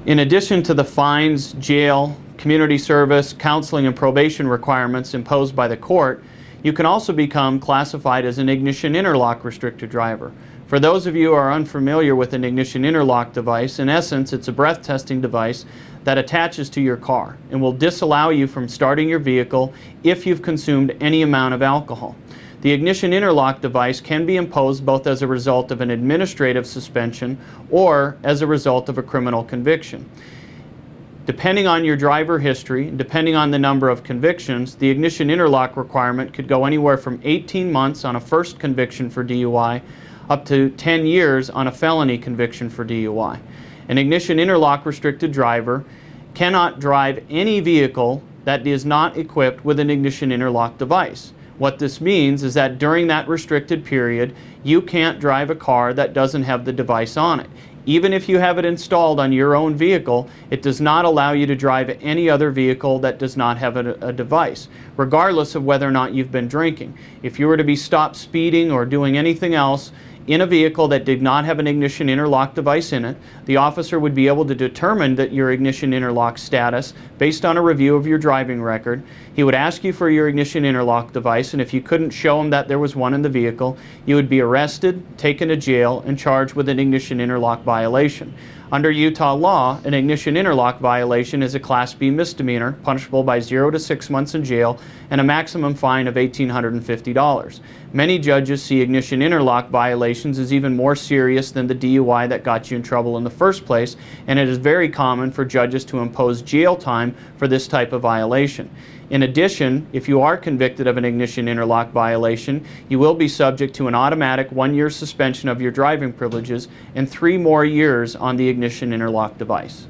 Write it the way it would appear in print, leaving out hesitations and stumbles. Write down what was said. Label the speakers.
Speaker 1: In addition to the fines, jail, community service, counseling, and probation requirements imposed by the court, you can also become classified as an ignition interlock restricted driver. For those of you who are unfamiliar with an ignition interlock device, in essence it's a breath testing device that attaches to your car and will disallow you from starting your vehicle if you've consumed any amount of alcohol. The ignition interlock device can be imposed both as a result of an administrative suspension or as a result of a criminal conviction. Depending on your driver history, depending on the number of convictions, the ignition interlock requirement could go anywhere from 18 months on a first conviction for DUI up to 10 years on a felony conviction for DUI. An ignition interlock restricted driver cannot drive any vehicle that is not equipped with an ignition interlock device. What this means is that during that restricted period, you can't drive a car that doesn't have the device on it. Even if you have it installed on your own vehicle, it does not allow you to drive any other vehicle that does not have a device, regardless of whether or not you've been drinking. If you were to be stopped speeding or doing anything else in a vehicle that did not have an ignition interlock device in it, the officer would be able to determine that your ignition interlock status based on a review of your driving record. He would ask you for your ignition interlock device, and if you couldn't show him that there was one in the vehicle, you would be arrested, taken to jail, and charged with an ignition interlock violation. Under Utah law, an ignition interlock violation is a Class B misdemeanor, punishable by 0 to 6 months in jail and a maximum fine of $1,850. Many judges see ignition interlock violations as even more serious than the DUI that got you in trouble in the first place, and it is very common for judges to impose jail time for this type of violation. In addition, if you are convicted of an ignition interlock violation, you will be subject to an automatic 1-year suspension of your driving privileges and 3 more years on the ignition interlock device.